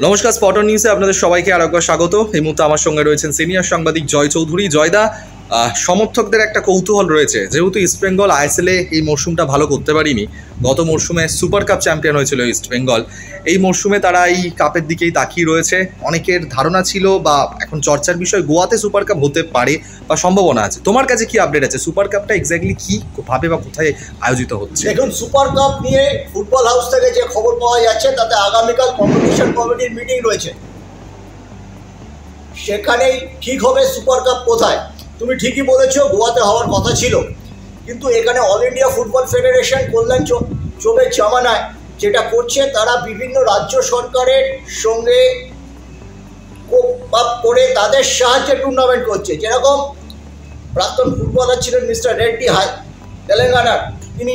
নমস্কার, স্পটন নিউজে আপনাদের সবাইকে আরেকবার স্বাগত। এই মুহূর্তে আমার সঙ্গে রয়েছেন সিনিয়র সাংবাদিক জয় চৌধুরী। জয়দা, সমর্থকদের একটা কৌতূহল রয়েছে, যেহেতু ইস্টবেঙ্গল আইএসএলে এই মরশুমটা ভালো করতে পারিনি, গত মরশুমে সুপার কাপ চ্যাম্পিয়ন হয়েছিল ইস্টবেঙ্গল, এই মরশুমে তারা এই কাপের দিকেই তাকিয়ে রয়েছে। অনেকের ধারণা ছিল বা এখন চর্চার বিষয় গোয়াতে সুপার কাপ হতে পারে বা সম্ভাবনা আছে। তোমার কাছে কি আপডেট আছে? সুপার কাপটা এক্স্যাক্টলি কি ভাবে বা কোথায় আয়োজিত হচ্ছে? দেখুন, সুপার কাপ নিয়ে ফুটবল হাউস থেকে যে খবর পাওয়া যাচ্ছে তাতে আগামীকাল কম্পিটিশন কমিটির মিটিং রয়েছে, সেখানেই ঠিক হবে সুপার কাপ কোথায়। তুমি ঠিকই বলেছো, গোয়াতে হওয়ার কথা ছিল, কিন্তু এখানে অল ইন্ডিয়া ফুটবল ফেডারেশন কল্যাণ চোখের জামানায় যেটা করছে, তারা বিভিন্ন রাজ্য সরকারের সঙ্গে কোপ করে তাদের সাহায্যে টুর্নামেন্ট করছে। যেরকম প্রাক্তন ফুটবলার ছিলেন মিস্টার রেড্ডি তেলেঙ্গানার, তিনি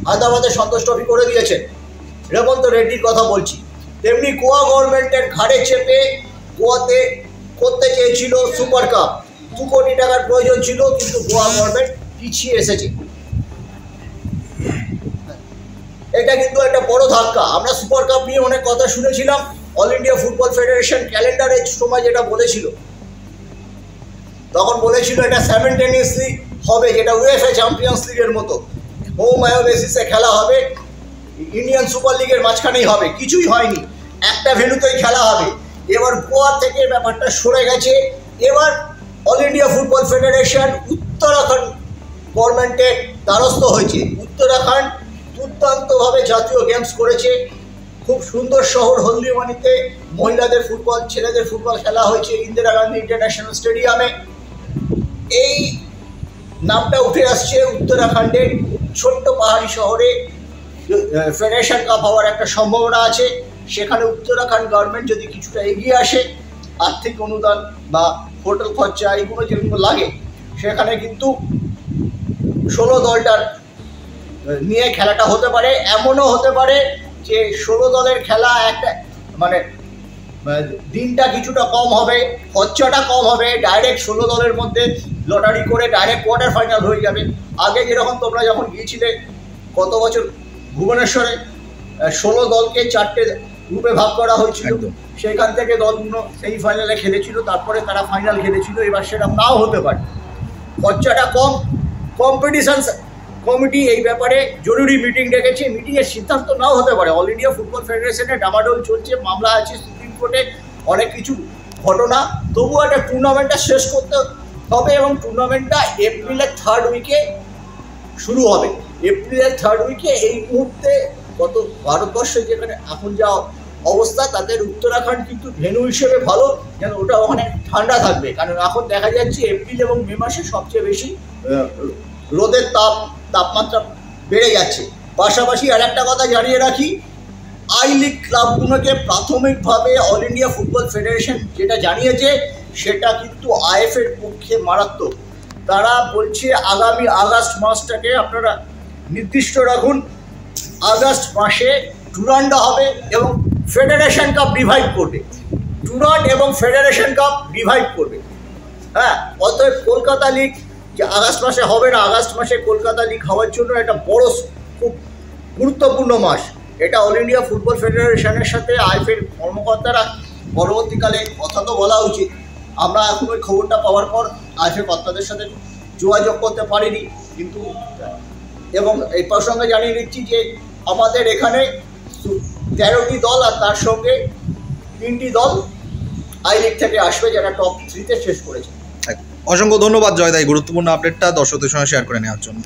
হায়দ্রাবাদে সন্তোষ ট্রফি করে দিয়েছেন, রেবন্ত রেড্ডির কথা বলছি। তেমনি গোয়া গভর্নমেন্টের ঘাড়ে চেপে গোয়াতে করতে চেয়েছিল সুপার কাপ, 2 কোটি টাকার প্রয়োজন ছিল, কিন্তু গোয়া গভর্নমেন্ট পিছিয়ে এসেছে। এটা কিন্তু একটা বড় ধাক্কা। আমরা সুপার কাপ নিয়ে অনেক কথা শুনেছিলাম, অল ইন্ডিয়া ফুটবল ফেডারেশন ক্যালেন্ডারের সময় যেটা বলেছিল, তখন বলেছিল এটা সাইমেলটেনিয়াসলি হবে, যেটা উয়েফা চ্যাম্পিয়ন্স লিগের মতো হোম অ্যাওয়ে বেসিসে খেলা হবে, ইন্ডিয়ান সুপার লিগের মাঝখানেই হবে। কিছুই হয়নি, একটা ভেন্যুতেই খেলা হবে। এবার গোয়া থেকে ব্যাপারটা সরে গেছে। এবার all India football federation Uttarakhand গভর্নমেন্টের দ্বারস্থ হয়েছে। উত্তরাখণ্ড দুর্দান্তভাবে জাতীয় গেমস করেছে, খুব সুন্দর শহর হলদিবানিতে মহিলাদের ফুটবল, ছেলেদের ফুটবল খেলা হয়েছে ইন্দিরা গান্ধী ইন্টারন্যাশনাল স্টেডিয়ামে। এই নামটা উঠে আসছে উত্তরাখণ্ডের ছোট্ট পাহাড়ি শহরে ফেডারেশন কাপ হওয়ার একটা সম্ভাবনা আছে। সেখানে উত্তরাখণ্ড গভর্নমেন্ট যদি কিছুটা এগিয়ে আসে, আর্থিক অনুদান বা হোটেল খরচা এইগুলো যেগুলো লাগে, সেখানে কিন্তু 16 দলটার নিয়ে খেলাটা হতে পারে। এমনও হতে পারে যে 16 দলের খেলা একটা মানে দিনটা কিছুটা কম হবে, খরচাটা কম হবে, ডাইরেক্ট 16 দলের মধ্যে লটারি করে ডাইরেক্ট কোয়ার্টার ফাইনাল হয়ে যাবে। আগে যেরকম তোমরা যখন গিয়েছিলে গত বছর ভুবনেশ্বরে, 16 দলকে 4টে গ্রুপে ভাগ করা হয়েছিল, সেখান থেকে দলগুলো সেই ফাইনালে খেলেছিল, তারপরে তারা ফাইনাল খেলেছিল। এবার সেটা নাও হতে পারে, খরচাটা কম। কম্পিটিশন কমিটি এই ব্যাপারে জরুরি মিটিং ডেকেছে, মিটিংয়ের সিদ্ধান্ত নাও হতে পারে। অল ইন্ডিয়া ফুটবল ফেডারেশনে ডামাডোল চলছে, মামলা আছে সুপ্রিম কোর্টে, অনেক কিছু ঘটনা। তবুও একটা টুর্নামেন্টটা শেষ করতে হবে এবং টুর্নামেন্টটা এপ্রিলের 3rd উইকে শুরু হবে। এপ্রিলের 3rd উইকে এই মুহূর্তে গত ভারতবর্ষে যেখানে এখন যা অবস্থা, তাদের উত্তরাখণ্ড কিন্তু ভেন্যু হিসেবে ভালো, কেন ওটা ওখানে ঠান্ডা থাকবে। কারণ এখন দেখা যাচ্ছে এপ্রিল এবং মে মাসে সবচেয়ে বেশি রোদের তাপমাত্রা বেড়ে যাচ্ছে। পাশাপাশি আর একটা কথা জানিয়ে রাখি, আই লিগ ক্লাবগুলোকে প্রাথমিকভাবে অল ইন্ডিয়া ফুটবল ফেডারেশন যেটা জানিয়েছে, সেটা কিন্তু আইএফের পক্ষে মারাত্মক। তারা বলছে আগামী আগস্ট মাসটাকে আপনারা নির্দিষ্ট রাখুন, আগস্ট মাসে ডুরান্ড হবে এবং ফেডারেশন কাপ ডিভাইড করবে, ডুরান্ড এবং ফেডারেশন কাপ ডিভাইড করবে। হ্যাঁ, অতএব কলকাতা লিগ যে আগস্ট মাসে হবে না, আগস্ট মাসে কলকাতা লিগ হওয়ার জন্য একটা বড় খুব গুরুত্বপূর্ণ মাস। এটা অল ইন্ডিয়া ফুটবল ফেডারেশনের সাথে আইএফের কর্মকর্তারা পরবর্তীকালে কথা তো বলা উচিত। আমরা এখন ওই খবরটা পাওয়ার পর আইএফের কর্তাদের সাথে যোগাযোগ করতে পারিনি, কিন্তু এবং এই প্রসঙ্গে জানিয়ে দিচ্ছি যে আমাদের এখানে 13টি দল আর তার সঙ্গে 3টি দল আই লিগ থেকে আসবে, যারা টপ 3-তে শেষ করেছে। অসংখ্য ধন্যবাদ জয়দা, এই গুরুত্বপূর্ণ আপডেটটা দর্শকদের সঙ্গে শেয়ার করে নেওয়ার জন্য।